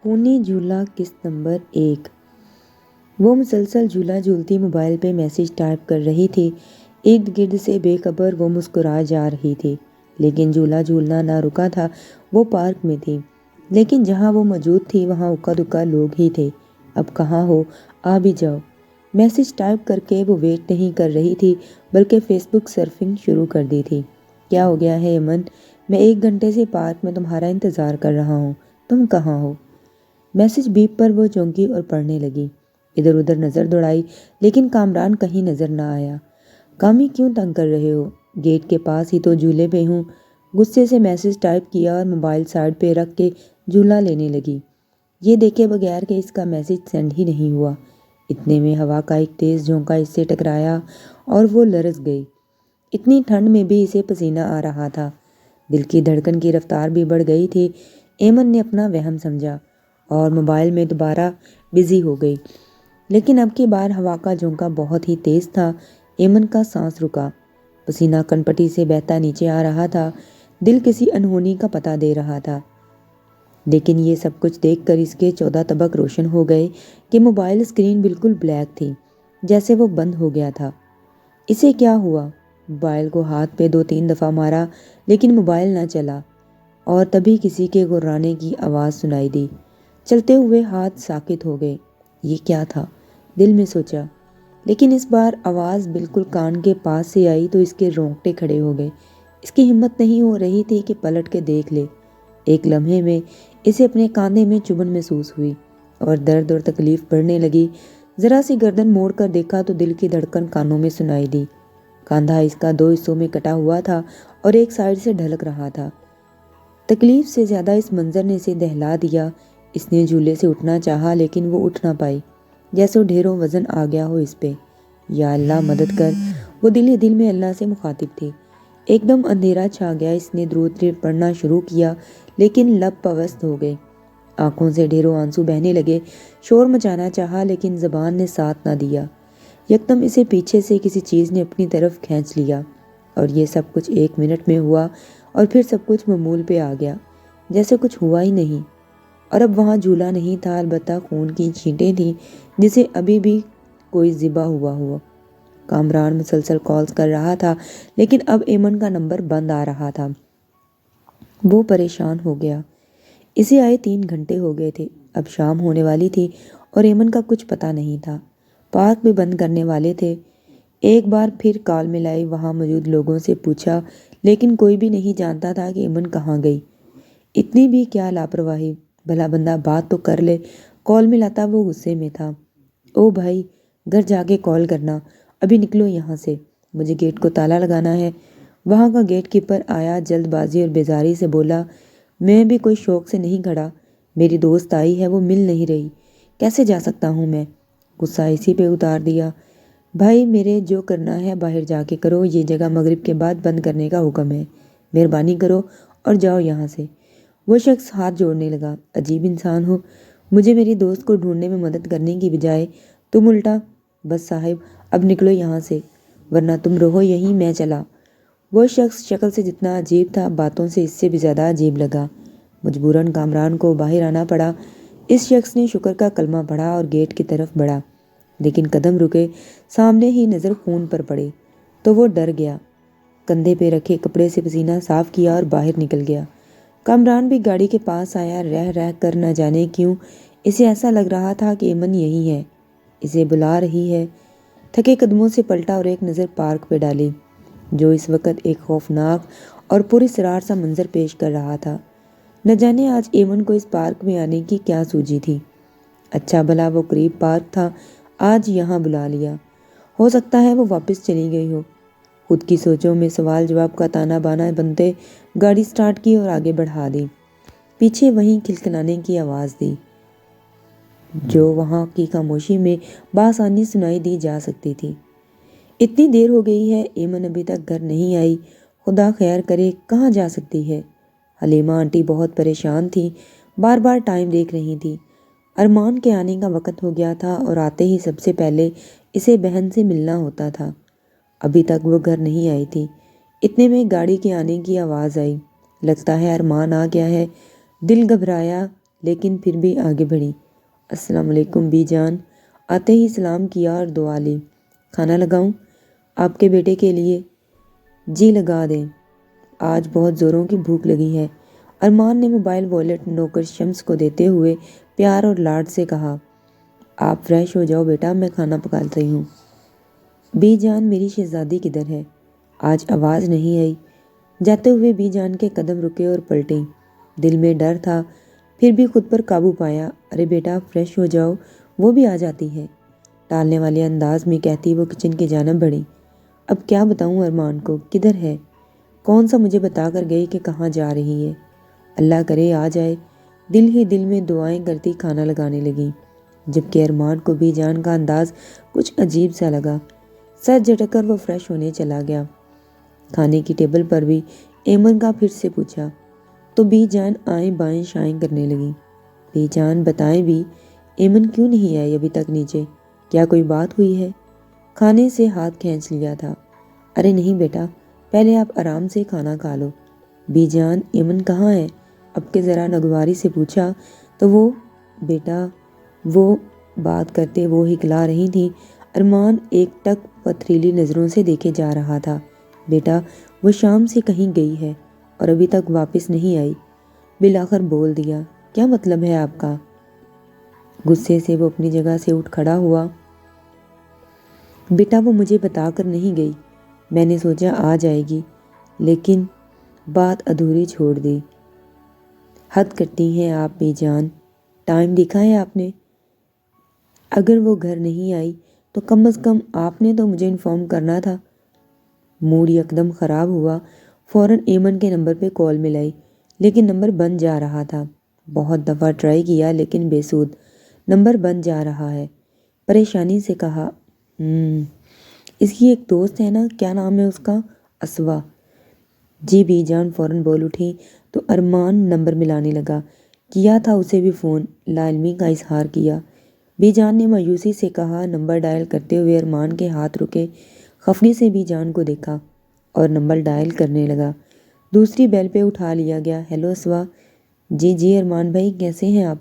خونی جھولا قسط نمبر 1۔ وہ مسلسل جھولا جھولتی موبائل پہ میسج ٹائپ کر رہی تھی۔ ارد گرد سے بے خبر وہ مسکرا جا رہی تھی، لیکن جھولا جھولنا نہ رکا تھا۔ وہ پارک میں تھی، لیکن جہاں وہ موجود تھی وہاں اکا دکا لوگ ہی تھے۔ اب کہاں ہو، آ بھی جاؤ۔ میسج ٹائپ کر کے وہ ویٹ نہیں کر رہی تھی بلکہ فیس بک سرفنگ شروع کر دی تھی۔ کیا ہو گیا ہے ایمن؟ میں 1 گھنٹے سے پارک میں تمہارا انتظار کر رہا ہوں، تم کہاں ہو؟ میسج بیپ پر وہ چونکی اور پڑھنے لگی۔ ادھر ادھر نظر دوڑائی لیکن کامران کہیں نظر نہ آیا۔ کامی کیوں تنگ کر رہے ہو؟ گیٹ کے پاس ہی تو جھولے پہ ہوں۔ غصے سے میسج ٹائپ کیا اور موبائل سائڈ پہ رکھ کے جھولا لینے لگی، یہ دیکھے بغیر کہ اس کا میسج سینڈ ہی نہیں ہوا۔ اتنے میں ہوا کا ایک تیز جھونکا اس سے ٹکرایا اور وہ لرز گئی۔ اتنی ٹھنڈ میں بھی اسے پسینہ آ رہا تھا، دل کی دھڑکن کی رفتار بھی بڑھ گئی تھی۔ ایمن نے اپنا وہم سمجھا اور موبائل میں دوبارہ بزی ہو گئی، لیکن اب کی بار ہوا کا جھونکا بہت ہی تیز تھا۔ ایمن کا سانس رکا، پسینہ کنپٹی سے بہتا نیچے آ رہا تھا، دل کسی انہونی کا پتہ دے رہا تھا۔ لیکن یہ سب کچھ دیکھ کر اس کے 14 طبق روشن ہو گئے کہ موبائل اسکرین بالکل بلیک تھی، جیسے وہ بند ہو گیا تھا۔ اسے کیا ہوا؟ موبائل کو ہاتھ پہ 2-3 دفعہ مارا لیکن موبائل نہ چلا، اور تبھی کسی کے گھرانے کی آواز سنائی دی۔ چلتے ہوئے ہاتھ ساکت ہو گئے۔ یہ کیا تھا؟ دل میں سوچا، لیکن اس بار آواز بالکل کان کے پاس سے آئی تو اس کے رونگٹے کھڑے ہو گئے۔ اس کی ہمت نہیں ہو رہی تھی کہ پلٹ کے دیکھ لے۔ ایک لمحے میں اسے اپنے کاندھے میں چبھن محسوس ہوئی اور درد اور تکلیف بڑھنے لگی۔ ذرا سی گردن موڑ کر دیکھا تو دل کی دھڑکن کانوں میں سنائی دی۔ کاندھا اس کا 2 حصوں میں کٹا ہوا تھا اور ایک سائیڈ سے ڈھلک رہا تھا۔ تکلیف سے زیادہ اس منظر نے اسے دہلا دیا۔ اس نے جھولے سے اٹھنا چاہا لیکن وہ اٹھ نہ پائی، جیسے ڈھیروں وزن آ گیا ہو اس پہ۔ یا اللہ مدد کر، وہ دل ہی دل میں اللہ سے مخاطب تھی۔ ایک دم اندھیرا چھا گیا۔ اس نے درود پڑھنا شروع کیا لیکن لب پوست ہو گئے، آنکھوں سے ڈھیروں آنسو بہنے لگے۔ شور مچانا چاہا لیکن زبان نے ساتھ نہ دیا۔ یکدم اسے پیچھے سے کسی چیز نے اپنی طرف کھینچ لیا اور یہ سب کچھ 1 منٹ میں ہوا، اور پھر سب کچھ معمول پہ آ گیا، جیسے کچھ ہوا ہی نہیں۔ اور اب وہاں جھولا نہیں تھا، البتہ خون کی چھینٹیں تھیں جسے ابھی بھی کوئی ذبح ہوا۔ کامران مسلسل کالز کر رہا تھا لیکن اب ایمن کا نمبر بند آ رہا تھا۔ وہ پریشان ہو گیا۔ اسے آئے 3 گھنٹے ہو گئے تھے، اب شام ہونے والی تھی اور ایمن کا کچھ پتہ نہیں تھا۔ پارک بھی بند کرنے والے تھے۔ ایک بار پھر کال ملائی، وہاں موجود لوگوں سے پوچھا لیکن کوئی بھی نہیں جانتا تھا کہ ایمن کہاں گئی۔ اتنی بھی کیا لاپرواہی، بھلا بندہ بات تو کر لے۔ کال ملاتا وہ غصے میں تھا۔ او بھائی، گھر جا کے کال کرنا، ابھی نکلو یہاں سے، مجھے گیٹ کو تالا لگانا ہے۔ وہاں کا گیٹ کیپر آیا، جلد بازی اور بیزاری سے بولا، میں بھی کوئی شوق سے نہیں کھڑا، میری دوست آئی ہے، وہ مل نہیں رہی، کیسے جا سکتا ہوں میں؟ غصہ اسی پہ اتار دیا۔ بھائی میرے، جو کرنا ہے باہر جا کے کرو، یہ جگہ مغرب کے بعد بند کرنے کا حکم ہے، مہربانی کرو اور جاؤ یہاں سے۔ وہ شخص ہاتھ جوڑنے لگا، عجیب انسان ہو، مجھے میری دوست کو ڈھونڈنے میں مدد کرنے کی بجائے تم الٹا۔ بس صاحب، اب نکلو یہاں سے ورنہ تم رہو یہیں، میں چلا۔ وہ شخص شکل سے جتنا عجیب تھا، باتوں سے اس سے بھی زیادہ عجیب لگا۔ مجبوراً کامران کو باہر آنا پڑا۔ اس شخص نے شکر کا کلمہ پڑھا اور گیٹ کی طرف بڑھا، لیکن قدم رکے، سامنے ہی نظر خون پر پڑی تو وہ ڈر گیا۔ کندھے پہ رکھے کپڑے سے پسینہ صاف کیا اور باہر نکل گیا۔ کامران بھی گاڑی کے پاس آیا، رہ کر نہ جانے کیوں اسے ایسا لگ رہا تھا کہ ایمن یہی ہے، اسے بلا رہی ہے۔ تھکے قدموں سے پلٹا اور ایک نظر پارک پہ ڈالی، جو اس وقت ایک خوفناک اور پراسرار سا منظر پیش کر رہا تھا۔ نہ جانے آج ایمن کو اس پارک میں آنے کی کیا سوجی تھی۔ اچھا بھلا وہ قریب پارک تھا، آج یہاں بلا لیا، ہو سکتا ہے وہ واپس چلی گئی ہو۔ خود کی سوچوں میں سوال جواب کا تانا بانا بنتے گاڑی سٹارٹ کی اور آگے بڑھا دی۔ پیچھے وہیں کھلکھلانے کی آواز دی جو وہاں کی خاموشی میں بآسانی سنائی دی جا سکتی تھی۔ اتنی دیر ہو گئی ہے، ایمن ابھی تک گھر نہیں آئی، خدا خیر کرے، کہاں جا سکتی ہے؟ حلیمہ آنٹی بہت پریشان تھی، بار بار ٹائم دیکھ رہی تھی۔ ارمان کے آنے کا وقت ہو گیا تھا اور آتے ہی سب سے پہلے اسے بہن سے ملنا ہوتا تھا۔ ابھی تک وہ گھر نہیں آئی تھی۔ اتنے میں گاڑی کے آنے کی آواز آئی، لگتا ہے ارمان آ گیا ہے۔ دل گھبرایا لیکن پھر بھی آگے بڑھی۔ السلام علیکم بی جان، آتے ہی سلام کیا اور دعا لی۔ کھانا لگاؤں آپ کے بیٹے کے لیے؟ جی لگا دیں، آج بہت زوروں کی بھوک لگی ہے۔ ارمان نے موبائل والیٹ نوکر شمس کو دیتے ہوئے پیار اور لاڈ سے کہا۔ آپ فریش ہو جاؤ بیٹا، میں کھانا پکا رہی ہوں۔ بی جان میری شہزادی کدھر ہے؟ آج آواز نہیں آئی۔ جاتے ہوئے بی جان کے قدم رکے اور پلٹے۔ دل میں ڈر تھا، پھر بھی خود پر قابو پایا۔ ارے بیٹا فریش ہو جاؤ، وہ بھی آ جاتی ہے، ٹالنے والے انداز میں کہتی وہ کچن کی جانب بڑھی۔ اب کیا بتاؤں ارمان کو، کدھر ہے؟ کون سا مجھے بتا کر گئی کہ کہاں جا رہی ہے؟ اللہ کرے آ جائے۔ دل ہی دل میں دعائیں کرتی کھانا لگانے لگی، جبکہ ارمان کو بی جان کا انداز کچھ عجیب سا لگا۔ سر جھٹک کر وہ فریش ہونے چلا گیا۔ کھانے کی ٹیبل پر بھی ایمن کا پھر سے پوچھا تو بی جان آئیں بائیں شائیں کرنے لگی۔ بی جان بتائیں بھی، ایمن کیوں نہیں آئی ابھی تک نیچے؟ کیا کوئی بات ہوئی ہے؟ کھانے سے ہاتھ کھینچ لیا تھا۔ ارے نہیں بیٹا، پہلے آپ آرام سے کھانا کھا لو۔ بی جان ایمن کہاں ہے؟ اب کے ذرا نگواری سے پوچھا تو وہ بیٹا، وہ بات کرتے وہ ہکلا رہی تھی۔ ارمان ایک ٹک پتھریلی نظروں سے دیکھے جا رہا تھا۔ بیٹا وہ شام سے کہیں گئی ہے اور ابھی تک واپس نہیں آئی۔ بالآخر بول دیا۔ کیا مطلب ہے آپ کا؟ غصے سے وہ اپنی جگہ سے اٹھ کھڑا ہوا۔ بیٹا وہ مجھے بتا کر نہیں گئی، میں نے سوچا آ جائے گی، لیکن بات ادھوری چھوڑ دی۔ حد کرتی ہیں آپ بی جان، ٹائم دیکھا ہے آپ نے؟ اگر وہ گھر نہیں آئی تو کم از کم آپ نے تو مجھے انفارم کرنا تھا۔ موڈ یکدم خراب ہوا۔ فوراً ایمن کے نمبر پہ کال ملائی، لیکن نمبر بند جا رہا تھا۔ بہت دفعہ ٹرائی کیا لیکن بے سود، نمبر بند جا رہا ہے۔ پریشانی سے کہا، اس کی ایک دوست ہے نا، کیا نام ہے اس کا؟ اسوا۔ جی بی جان فوراً بول اٹھی تو ارمان نمبر ملانے لگا۔ کیا تھا اسے بھی فون، لا علمی کا اظہار کیا۔ بی جان نے مایوسی سے کہا۔ نمبر ڈائل کرتے ہوئے ارمان کے ہاتھ رکے۔ خفگی سے بی جان کو دیکھا اور نمبر ڈائل کرنے لگا۔ دوسری بیل پہ اٹھا لیا گیا۔ ہیلو اسوا۔ جی ارمان بھائی کیسے ہیں آپ؟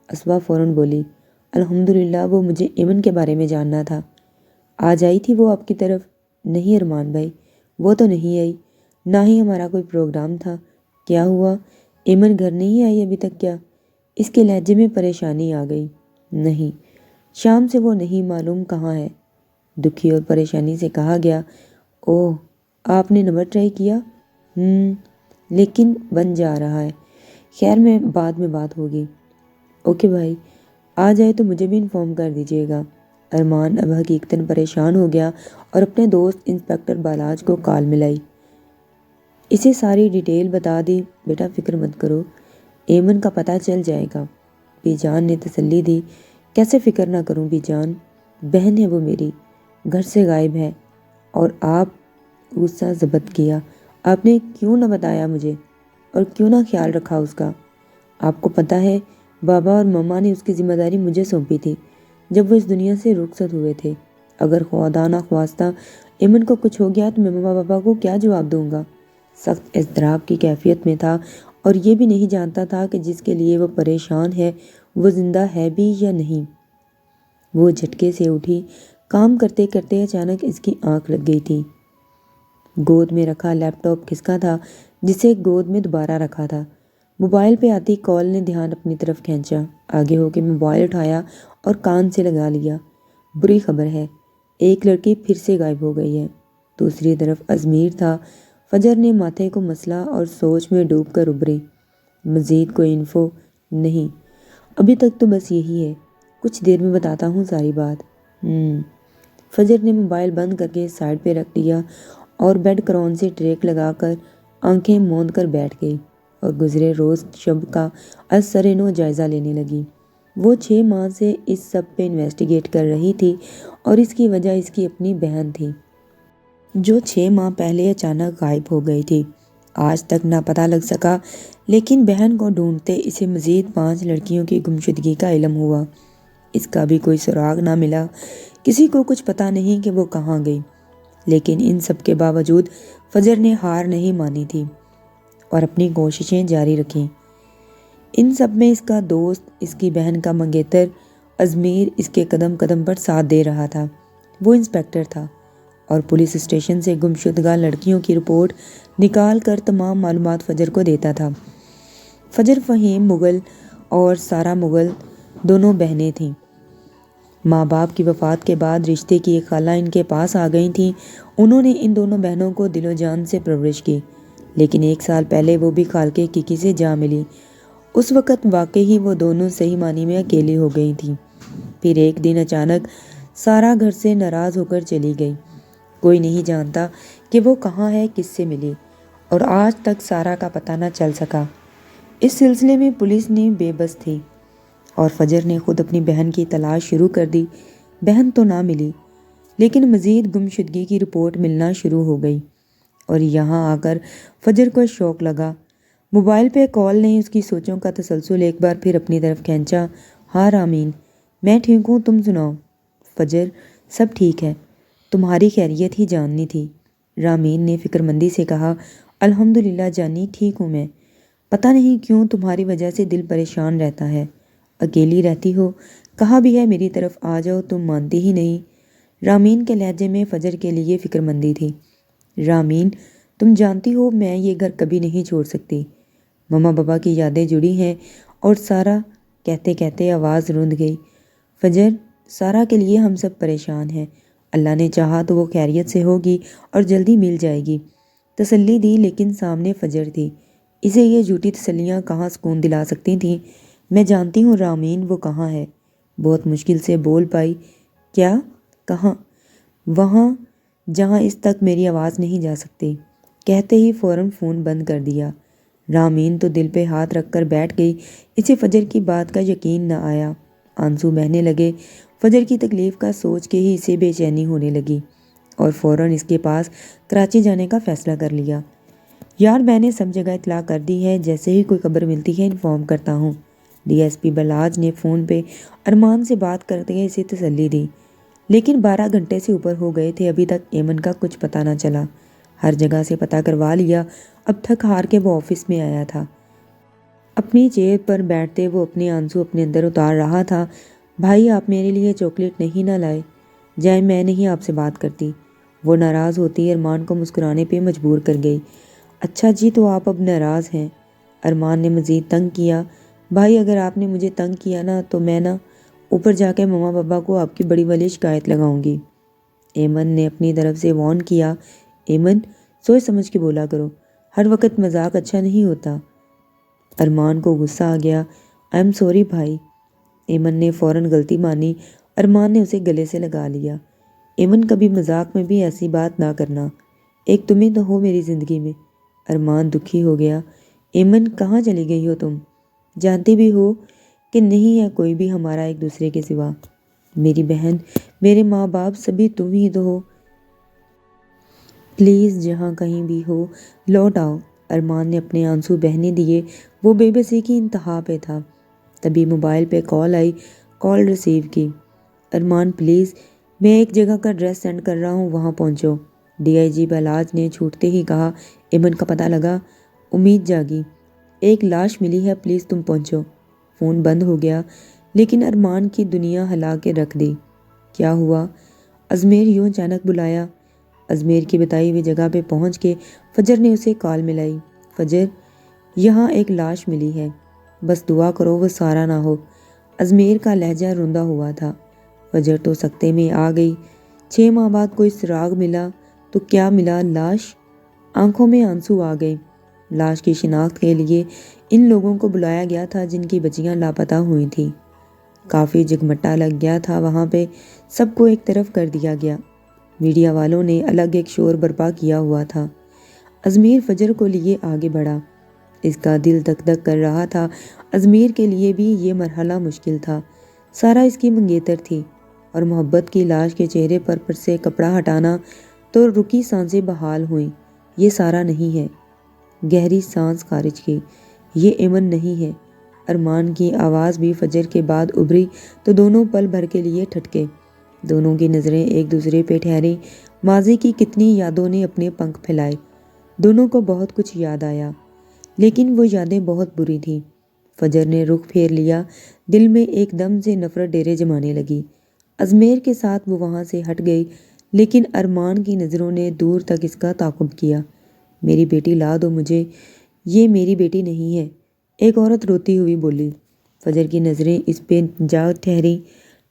اسوا فوراً بولی۔ الحمدللہ، وہ مجھے ایمن کے بارے میں جاننا تھا۔ آج آئی تھی وہ آپ کی طرف؟ نہیں ارمان بھائی، وہ تو نہیں آئی، نہ ہی ہمارا کوئی پروگرام تھا۔ کیا ہوا، ایمن گھر نہیں آئی ابھی تک کیا؟ اس کے لہجے میں پریشانی آ گئی۔ نہیں، شام سے وہ نہیں معلوم کہاں ہے، دکھی اور پریشانی سے کہا گیا۔ اوہ، آپ نے نمبر ٹرائی کیا؟ لیکن بن جا رہا ہے۔ خیر میں بعد میں بات ہوگی۔ اوکے بھائی، آ جائے تو مجھے بھی انفارم کر دیجیے گا۔ ارمان اب حقیقتاً پریشان ہو گیا اور اپنے دوست انسپکٹر بالاج کو کال ملائی۔ اسے ساری ڈیٹیل بتا دی۔ بیٹا فکر مت کرو، ایمن کا پتہ چل جائے گا۔ بی جان نے تسلی دی۔ کیسے فکر نہ کروں بی جان، بہن ہے وہ میری، گھر سے غائب ہے۔ اور آپ، غصہ ضبط کیا، آپ نے کیوں نہ بتایا مجھے، اور کیوں نہ خیال رکھا اس کا؟ آپ کو پتہ ہے بابا اور ماما نے اس کی ذمہ داری مجھے سونپی تھی جب وہ اس دنیا سے رخصت ہوئے تھے۔ اگر خدا نہ خواستہ ایمن کو کچھ ہو گیا تو میں ماما بابا کو کیا جواب دوں گا؟ سخت اضطراب کی کیفیت میں تھا اور یہ بھی نہیں جانتا تھا کہ جس کے لیے وہ پریشان ہے وہ زندہ ہے بھی یا نہیں۔ وہ جھٹکے سے اٹھی۔ کام کرتے کرتے اچانک اس کی آنکھ لگ گئی تھی۔ گود میں رکھا لیپ ٹاپ کھسکا تھا جسے گود میں دوبارہ رکھا تھا۔ موبائل پہ آتی کال نے دھیان اپنی طرف کھینچا۔ آگے ہو کے موبائل اٹھایا اور کان سے لگا لیا۔ بری خبر ہے، ایک لڑکی پھر سے غائب ہو گئی ہے۔ دوسری طرف ازمیر تھا۔ فجر نے ماتھے کو مسلا اور سوچ میں ڈوب کر ابھری۔ مزید کوئی انفو؟ نہیں، ابھی تک تو بس یہی ہے، کچھ دیر میں بتاتا ہوں ساری بات۔ فجر نے موبائل بند کر کے سائڈ پہ رکھ دیا اور بیڈ کرون سے ٹریک لگا کر آنکھیں موند کر بیٹھ گئی اور گزرے روز شب کا از سر نو جائزہ لینے لگی۔ وہ 6 ماہ سے اس سب پہ انویسٹیگیٹ کر رہی تھی اور اس کی وجہ اس کی اپنی بہن تھی جو 6 ماہ پہلے اچانک غائب ہو گئی تھی۔ آج تک نہ پتہ لگ سکا، لیکن بہن کو ڈھونڈتے اسے مزید 5 لڑکیوں کی گمشدگی کا علم ہوا۔ اس کا بھی کوئی سراغ نہ ملا، کسی کو کچھ پتہ نہیں کہ وہ کہاں گئی۔ لیکن ان سب کے باوجود فجر نے ہار نہیں مانی تھی اور اپنی کوششیں جاری رکھیں۔ ان سب میں اس کا دوست، اس کی بہن کا منگیتر ازمیر اس کے قدم قدم پر ساتھ دے رہا تھا۔ وہ انسپیکٹر تھا اور پولیس اسٹیشن سے گمشدگان لڑکیوں کی رپورٹ نکال کر تمام معلومات فجر کو دیتا تھا۔ فجر فہیم مغل اور سارا مغل دونوں بہنیں تھیں۔ ماں باپ کی وفات کے بعد رشتے کی ایک خالہ ان کے پاس آ گئی تھیں۔ انہوں نے ان دونوں بہنوں کو دل و جان سے پرورش کی، لیکن 1 سال پہلے وہ بھی خالقے کیکی سے جا ملی۔ اس وقت واقعی وہ دونوں صحیح معنی میں اکیلی ہو گئی تھیں۔ پھر ایک دن اچانک سارا گھر سے ناراض ہو کر چلی گئی۔ کوئی نہیں جانتا کہ وہ کہاں ہے، کس سے ملی، اور آج تک سارا کا پتہ نہ چل سکا۔ اس سلسلے میں پولیس نے بے بس تھی اور فجر نے خود اپنی بہن کی تلاش شروع کر دی۔ بہن تو نہ ملی، لیکن مزید گمشدگی کی رپورٹ ملنا شروع ہو گئی، اور یہاں آ کر فجر کو شوق لگا۔ موبائل پہ کال نے اس کی سوچوں کا تسلسل ایک بار پھر اپنی طرف کھینچا۔ ہاں رامین، میں ٹھیک ہوں، تم سناؤ؟ فجر: سب ٹھیک ہے، تمہاری خیریت ہی جاننی تھی۔ رامین نے فکر مندی سے کہا۔ الحمدللہ جانی، ٹھیک ہوں میں۔ پتہ نہیں کیوں تمہاری وجہ سے دل پریشان رہتا ہے۔ اکیلی رہتی ہو، کہا بھی ہے میری طرف آ جاؤ، تم مانتی ہی نہیں۔ رامین کے لہجے میں فجر کے لیے فکر مندی تھی۔ رامین، تم جانتی ہو میں یہ گھر کبھی نہیں چھوڑ سکتی۔ ماما بابا کی یادیں جڑی ہیں، اور سارا کہتے کہتے آواز رند گئی۔ فجر: سارا کے لیے ہم سب پریشان ہیں، اللہ نے چاہا تو وہ خیریت سے ہوگی اور جلدی مل جائے گی۔ تسلی دی، لیکن سامنے فجر تھی۔ اسے یہ جھوٹی تسلیاں کہاں سکون دلا سکتی تھیں۔ میں جانتی ہوں رامین، وہ کہاں ہے؟ بہت مشکل سے بول پائی۔ کیا؟ کہاں؟ وہاں جہاں اس تک میری آواز نہیں جا سکتی۔ کہتے ہی فوراً فون بند کر دیا۔ رامین تو دل پہ ہاتھ رکھ کر بیٹھ گئی۔ اسے فجر کی بات کا یقین نہ آیا۔ آنسو بہنے لگے۔ فجر کی تکلیف کا سوچ کے ہی اسے بے چینی ہونے لگی، اور فوراً اس کے پاس کراچی جانے کا فیصلہ کر لیا۔ یار میں نے سب جگہ اطلاع کر دی ہے، جیسے ہی کوئی خبر ملتی ہے انفارم کرتا ہوں۔ ڈی ایس پی بلاج نے فون پہ ارمان سے بات کرتے ہوئے اسے تسلی دی۔ لیکن 12 گھنٹے سے اوپر ہو گئے تھے، ابھی تک ایمن کا کچھ پتہ نہ چلا۔ ہر جگہ سے پتہ کروا لیا، اب تھک ہار کے وہ آفس میں آیا تھا۔ اپنی چیئر پر بیٹھتے وہ اپنے آنسو اپنے اندر اتار رہا تھا۔ بھائی آپ میرے لیے چاکلیٹ نہیں نہ لائے؟ جائے میں نہیں آپ سے بات کرتی۔ وہ ناراض ہوتی ارمان کو مسکرانے پہ مجبور کر گئی۔ اچھا جی، تو آپ اب ناراض ہیں؟ ارمان نے مزید تنگ کیا۔ بھائی اگر آپ نے مجھے تنگ کیا نا تو میں نا اوپر جا کے ماما بابا کو آپ کی بڑی والی شکایت لگاؤں گی۔ ایمن نے اپنی طرف سے وارن کیا۔ ایمن، سوچ سمجھ کے بولا کرو، ہر وقت مذاق اچھا نہیں ہوتا۔ ارمان کو غصہ آ گیا۔ آئی ایم سوری بھائی۔ ایمن نے فوراً غلطی مانی۔ ارمان نے اسے گلے سے لگا لیا۔ ایمن کبھی مذاق میں بھی ایسی بات نہ کرنا، ایک تمہیں تو ہو میری زندگی میں۔ ارمان دکھی ہو گیا۔ ایمن کہاں چلی گئی ہو تم؟ جانتی بھی ہو کہ نہیں ہے کوئی بھی ہمارا ایک دوسرے کے سوا۔ میری بہن، میرے ماں باپ سبھی تم ہی تو ہو۔ پلیز جہاں کہیں بھی ہو لوٹ آؤ۔ ارمان نے اپنے آنسو بہنے دیے۔ وہ بے بسی کی انتہا پہ تھا۔ تبھی موبائل پہ کال آئی۔ کال ریسیو کی۔ ارمان پلیز، میں ایک جگہ کا ایڈریس سینڈ کر رہا ہوں، وہاں پہنچو۔ ڈی آئی جی بلاج نے چھوٹتے ہی کہا۔ ایمن کا پتہ لگا؟ امید جاگی۔ ایک لاش ملی ہے، پلیز تم پہنچو۔ فون بند ہو گیا، لیکن ارمان کی دنیا ہلا کے رکھ دی۔ کیا ہوا؟ ازمیر یوں اچانک بلایا۔ ازمیر کی بتائی ہوئی جگہ پہ پہنچ کے فجر نے اسے کال ملائی۔ فجر، یہاں ایک لاش ملی ہے، بس دعا کرو وہ سارا نہ ہو۔ ازمیر کا لہجہ روندا ہوا تھا۔ فجر تو سکتے میں آ گئی۔ 6 ماہ بعد کوئی سراغ ملا تو کیا ملا؟ لاش۔ آنکھوں میں آنسو آ گئے۔ لاش کی شناخت کے لیے ان لوگوں کو بلایا گیا تھا جن کی بچیاں لاپتہ ہوئی تھیں۔ کافی جگمٹا لگ گیا تھا وہاں پہ، سب کو ایک طرف کر دیا گیا۔ میڈیا والوں نے الگ ایک شور برپا کیا ہوا تھا۔ ازمیر فجر کو لیے آگے بڑھا۔ اس کا دل دک دک کر رہا تھا۔ ازمیر کے لیے بھی یہ مرحلہ مشکل تھا۔ سارا اس کی منگیتر تھی، اور محبت کی لاش کے چہرے پر سے کپڑا ہٹانا تو رکی سانسیں بحال ہوئیں۔ یہ سارا نہیں ہے۔ گہری سانس خارج کی۔ یہ ایمن نہیں ہے۔ ارمان کی آواز بھی فجر کے بعد ابھری تو دونوں پل بھر کے لیے ٹھٹکے۔ دونوں کی نظریں ایک دوسرے پہ ٹھہریں۔ ماضی کی کتنی یادوں نے اپنے پنکھ پھیلائے۔ دونوں کو بہت کچھ یاد آیا، لیکن وہ یادیں بہت بری تھیں۔ فجر نے رخ پھیر لیا، دل میں ایک دم سے نفرت ڈیرے جمانے لگی۔ ازمیر کے ساتھ وہ وہاں سے ہٹ گئی، لیکن ارمان کی نظروں نے دور تک اس کا تعاقب کیا۔ میری بیٹی لا دو مجھے، یہ میری بیٹی نہیں ہے، ایک عورت روتی ہوئی بولی۔ فجر کی نظریں اس پہ جا ٹھہری۔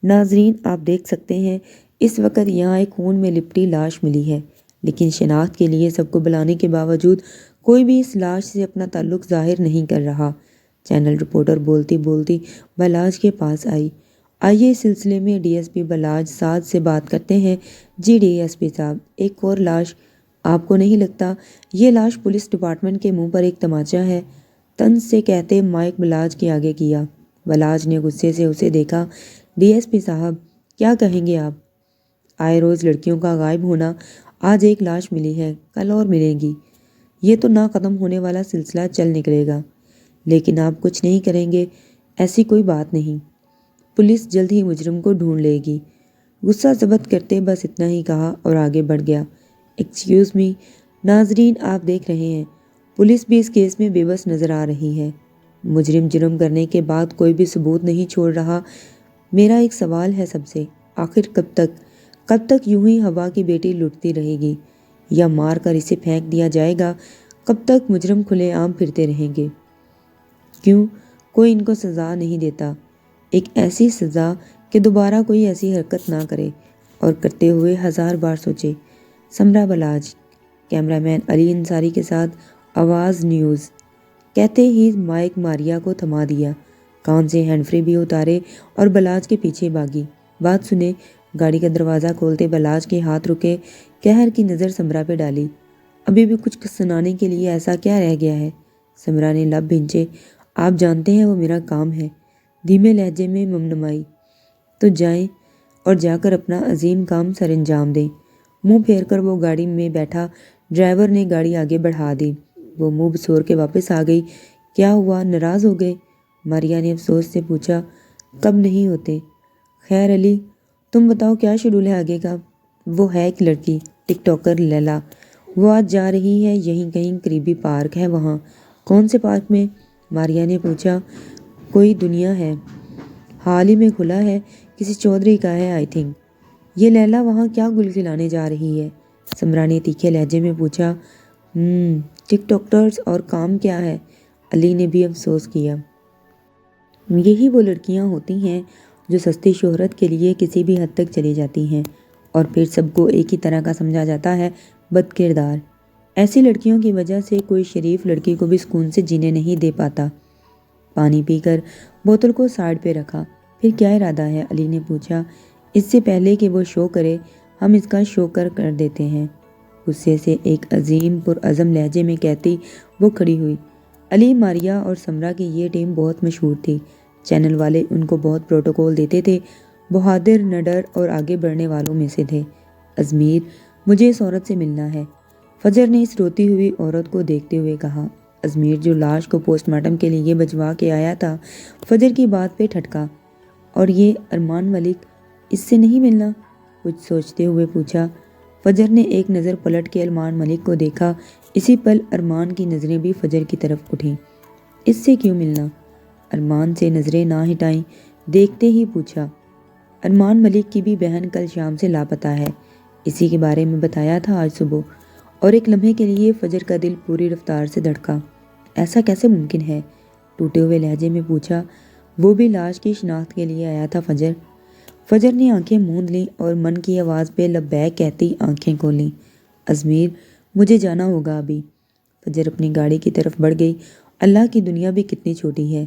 ناظرین، آپ دیکھ سکتے ہیں اس وقت یہاں ایک خون میں لپٹی لاش ملی ہے، لیکن شناخت کے لیے سب کو بلانے کے باوجود کوئی بھی اس لاش سے اپنا تعلق ظاہر نہیں کر رہا۔ چینل رپورٹر بولتی بولتی بلاج کے پاس آئی۔ آئیے اس سلسلے میں ڈی ایس پی بلاج سعد سے بات کرتے ہیں۔ جی ڈی ایس پی صاحب، ایک اور لاش، آپ کو نہیں لگتا یہ لاش پولیس ڈپارٹمنٹ کے منہ پر ایک تماچا ہے؟ طنز سے کہتے مائک بلاج کے آگے کیا۔ بلاج نے غصے سے اسے دیکھا۔ ڈی ایس پی صاحب، کیا کہیں گے آپ؟ آئے روز لڑکیوں کا غائب ہونا، آج ایک لاش ملی ہے، کل اور ملے گی، یہ تو نہ ختم ہونے والا سلسلہ چل نکلے گا۔ لیکن آپ کچھ نہیں کریں گے؟ ایسی کوئی بات نہیں، پولیس جلد ہی مجرم کو ڈھونڈ لے گی۔ غصہ ضبط کرتے بس اتنا ہی کہا اور آگے بڑھ گیا۔ ایکسکیوز می، ناظرین آپ دیکھ رہے ہیں پولیس بھی اس کیس میں بے بس نظر آ رہی ہے۔ مجرم جرم کرنے کے بعد کوئی بھی ثبوت نہیں چھوڑ رہا۔ میرا ایک سوال ہے سب سے، آخر کب تک یوں ہی ہوا کی بیٹی لٹتی رہے گی، یا مار کر اسے پھینک دیا جائے گا؟ کب تک مجرم کھلے عام پھرتے رہیں گے؟ کیوں کوئی ان کو سزا نہیں دیتا؟ ایک ایسی سزا کہ دوبارہ کوئی ایسی حرکت نہ کرے، اور کرتے ہوئے 1000 بار سوچے۔ سمرا بلاج، کیمرہ مین علی انصاری کے ساتھ، آواز نیوز، کہتے ہی مائک ماریا کو تھما دیا، کان سے ہینڈ فری بھی اتارے اور بلاج کے پیچھے بھاگی۔ بات سنے، گاڑی کا دروازہ کھولتے بلاج کے ہاتھ رکے، قہر کی نظر سمرا پہ ڈالی۔ ابھی بھی کچھ سنانے کے لیے ایسا کیا رہ گیا ہے؟ سمرا نے لب بھینچے۔ آپ جانتے ہیں وہ میرا کام ہے، دھیمے لہجے میں ممنمائی۔ تو جائیں اور جا کر اپنا عظیم کام سر انجام دیں۔ منہ پھیر کر وہ گاڑی میں بیٹھا۔ ڈرائیور نے گاڑی آگے بڑھا دی۔ وہ منہ بسور کے واپس آ گئی۔ کیا ہوا، ناراض ہو گئے؟ ماریا نے افسوس سے پوچھا۔ کب نہیں ہوتے۔ خیر علی، تم بتاؤ کیا شیڈول ہے آگے کا؟ وہ ہے ایک لڑکی، ٹک ٹاکر لیلا، وہ آج جا رہی ہے یہیں کہیں قریبی پارک ہے وہاں۔ کون سے پارک میں؟ ماریا نے پوچھا۔ کوئی دنیا ہے، حال ہی میں کھلا ہے، کسی چودھری کا ہے آئی تھنک۔ یہ لیلا وہاں کیا گل کھلانے جا رہی ہے؟ سمرا نے تیکھے لہجے میں پوچھا۔ ٹک ٹاکرز اور کام کیا ہے؟ علی نے بھی افسوس کیا۔ یہی وہ لڑکیاں ہوتی ہیں جو سستی شہرت کے لیے کسی بھی حد تک چلی جاتی ہیں، اور پھر سب کو ایک ہی طرح کا سمجھا جاتا ہے، بد کردار۔ ایسی لڑکیوں کی وجہ سے کوئی شریف لڑکی کو بھی سکون سے جینے نہیں دے پاتا۔ پانی پی کر بوتل کو سائڈ پہ رکھا۔ پھر کیا ارادہ ہے؟ علی نے پوچھا۔ اس سے پہلے کہ وہ شو کرے، ہم اس کا شو کر دیتے ہیں، غصے سے ایک عظیم پرعزم لہجے میں کہتی وہ کھڑی ہوئی۔ علی، ماریا اور سمرا کی یہ ٹیم بہت مشہور تھی۔ چینل والے ان کو بہت پروٹوکول دیتے تھے، بہادر، نڈر اور آگے بڑھنے والوں میں سے تھے۔ ازمیر، مجھے اس عورت سے ملنا ہے، فجر نے اس روتی ہوئی عورت کو دیکھتے ہوئے کہا۔ ازمیر، جو لاش کو پوسٹ مارٹم کے لیے بھجوا کے آیا تھا، فجر کی بات پہ ٹھٹکا۔ اور یہ ارمان ملک، اس سے نہیں ملنا؟ کچھ سوچتے ہوئے پوچھا۔ فجر نے ایک نظر پلٹ کے ارمان ملک کو دیکھا۔ اسی پل ارمان کی نظریں بھی فجر کی طرف اٹھیں۔ اس سے کیوں ملنا؟ ارمان سے نظریں نہ ہٹائیں، دیکھتے ہی پوچھا۔ ارمان ملک کی بھی بہن کل شام سے لاپتہ ہے، اسی کے بارے میں بتایا تھا آج صبح۔ اور ایک لمحے کے لیے فجر کا دل پوری رفتار سے دھڑکا۔ ایسا کیسے ممکن ہے؟ ٹوٹے ہوئے لہجے میں پوچھا۔ وہ بھی لاش کی شناخت کے لیے آیا تھا فجر۔ فجر نے آنکھیں موند لیں اور من کی آواز پہ لبیک کہتی آنکھیں کھولیں۔ ازمیر، مجھے جانا ہوگا ابھی۔ فجر اپنی گاڑی کی طرف بڑھ گئی۔ اللہ کی دنیا بھی کتنی چھوٹی ہے۔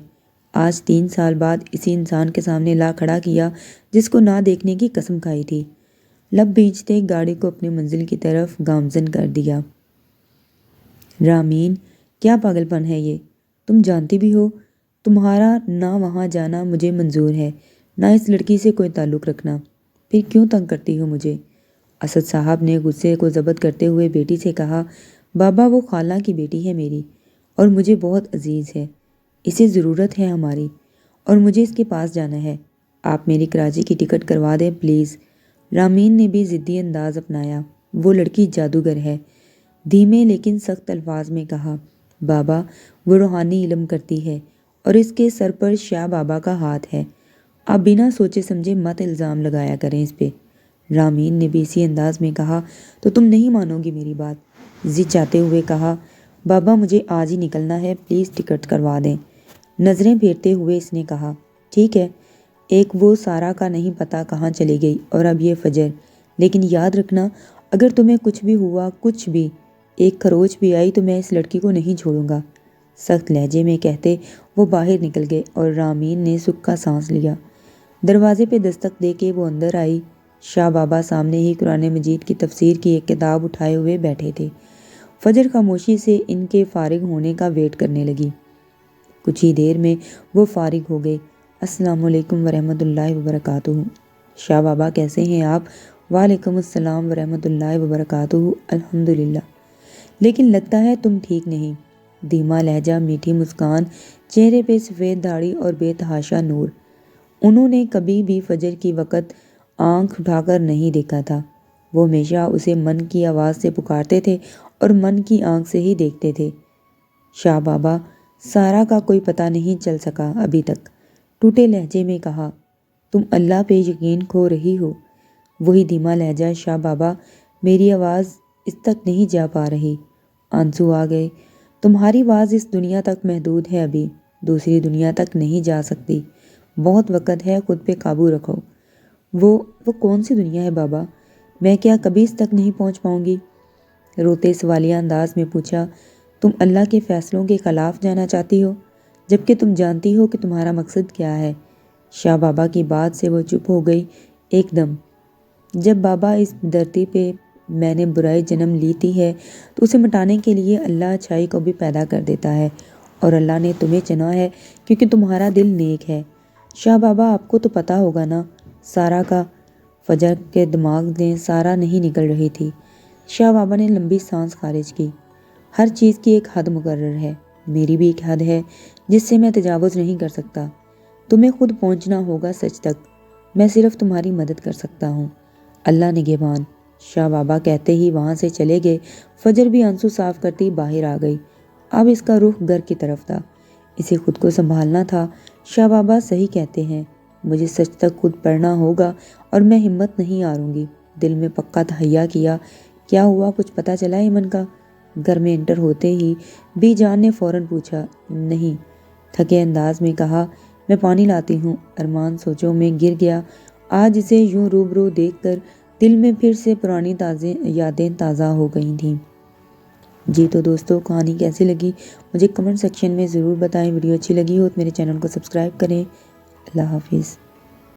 آج 3 سال بعد اسی انسان کے سامنے لا کھڑا کیا جس کو نہ دیکھنے کی قسم کھائی تھی۔ لب بھینچتے گاڑی کو اپنی منزل کی طرف گامزن کر دیا۔ رامین، کیا پاگل پن ہے یہ؟ تم جانتی بھی ہو تمہارا نہ وہاں جانا مجھے منظور ہے، نہ اس لڑکی سے کوئی تعلق رکھنا، پھر کیوں تنگ کرتی ہو مجھے؟ اسد صاحب نے غصے کو ضبط کرتے ہوئے بیٹی سے کہا۔ بابا، وہ خالہ کی بیٹی ہے میری، اور مجھے بہت عزیز ہے، اسے ضرورت ہے ہماری، اور مجھے اس کے پاس جانا ہے۔ آپ میری کراچی کی ٹکٹ کروا دیں پلیز۔ رامین نے بھی ضدی انداز اپنایا۔ وہ لڑکی جادوگر ہے، دھیمے لیکن سخت الفاظ میں کہا۔ بابا، وہ روحانی علم کرتی ہے اور اس کے سر پر شاہ بابا کا ہاتھ ہے۔ آپ بنا سوچے سمجھے مت الزام لگایا کریں اس پہ۔ رامین نے بھی اسی انداز میں کہا۔ تو تم نہیں مانو گی میری بات؟ ضد چاہتے ہوئے کہا۔ بابا مجھے آج ہی نکلنا ہے، پلیز ٹکٹ کروا دیں۔ نظریں پھیرتے ہوئے اس نے کہا، ٹھیک ہے۔ ایک وہ سارا کا نہیں پتا کہاں چلی گئی اور اب یہ فجر، لیکن یاد رکھنا اگر تمہیں کچھ بھی ہوا، کچھ بھی، ایک خروچ بھی آئی تو میں اس لڑکی کو نہیں چھوڑوں گا۔ سخت لہجے میں کہتے وہ باہر نکل گئے اور رامین نے سکھ کا سانس لیا۔ دروازے پہ دستک دے کے وہ اندر آئی۔ شاہ بابا سامنے ہی قرآن مجید کی تفسیر کی ایک کتاب اٹھائے ہوئے بیٹھے تھے۔ فجر خاموشی سے ان کے فارغ ہونے کا ویٹ کرنے لگی۔ کچھ ہی دیر میں وہ فارغ ہو گئے۔ السلام علیکم ورحمۃ اللہ وبرکاتہ۔ شاہ بابا کیسے ہیں آپ؟ وعلیکم السلام ورحمۃ اللہ وبرکاتہ، الحمدللہ، لیکن لگتا ہے تم ٹھیک نہیں۔ دھیما لہجہ، میٹھی مسکان، چہرے پہ سفید داڑھی اور بے تحاشا نور۔ انہوں نے کبھی بھی فجر کی وقت آنکھ اٹھا کر نہیں دیکھا تھا۔ وہ ہمیشہ اسے من کی آواز سے پکارتے تھے اور من کی آنکھ سے ہی دیکھتے تھے۔ شاہ بابا، سارا کا کوئی پتہ نہیں چل سکا ابھی تک، ٹوٹے لہجے میں کہا۔ تم اللہ پہ یقین کھو رہی ہو؟ وہی دھیما لہجہ، شاہ بابا میری آواز اس تک نہیں جا پا رہی۔ آنسو آ گئے۔ تمہاری آواز اس دنیا تک محدود ہے، ابھی دوسری دنیا تک نہیں جا سکتی۔ بہت وقت ہے، خود پہ قابو رکھو۔ وہ کون سی دنیا ہے بابا؟ میں کیا کبھی اس تک نہیں پہنچ پاؤں گی؟ روتے سوالیہ انداز میں پوچھا۔ تم اللہ کے فیصلوں کے خلاف جانا چاہتی ہو، جبکہ تم جانتی ہو کہ تمہارا مقصد کیا ہے؟ شاہ بابا کی بات سے وہ چپ ہو گئی ایک دم۔ جب بابا اس دھرتی پہ میں نے برائی جنم لیتی ہے تو اسے مٹانے کے لیے اللہ اچھائی کو بھی پیدا کر دیتا ہے، اور اللہ نے تمہیں چنا ہے کیونکہ تمہارا دل نیک ہے۔ شاہ بابا آپ کو تو پتہ ہوگا نا سارا کا۔ فجر کے دماغ میں سارا نہیں نکل رہی تھی۔ شاہ بابا نے لمبی سانس خارج کی۔ ہر چیز کی ایک حد مقرر ہے، میری بھی ایک حد ہے جس سے میں تجاوز نہیں کر سکتا۔ تمہیں خود پہنچنا ہوگا سچ تک، میں صرف تمہاری مدد کر سکتا ہوں۔ اللہ نگہبان۔ شاہ بابا کہتے ہی وہاں سے چلے گئے۔ فجر بھی آنسو صاف کرتی باہر آ گئی۔ اب اس کا رخ گھر کی طرف تھا، اسے خود کو سنبھالنا تھا۔ شاہ بابا صحیح کہتے ہیں، مجھے سچ تک خود پڑھنا ہوگا اور میں ہمت نہیں ہاروں گی۔ دل میں پکا تہیا کیا۔ کیا ہوا، کچھ پتہ چلا ایمن کا؟ گھر میں انٹر ہوتے ہی بی جان نے فوراً پوچھا۔ نہیں، تھکے انداز میں کہا، میں پانی لاتی ہوں۔ ارمان سوچوں میں گر گیا۔ آج اسے یوں روبرو دیکھ کر دل میں پھر سے پرانی یادیں تازہ ہو گئی تھیں۔ جی تو دوستو، کہانی کیسی لگی مجھے کمنٹ سیکشن میں ضرور بتائیں۔ ویڈیو اچھی لگی ہو تو میرے چینل کو سبسکرائب کریں۔ اللہ حافظ۔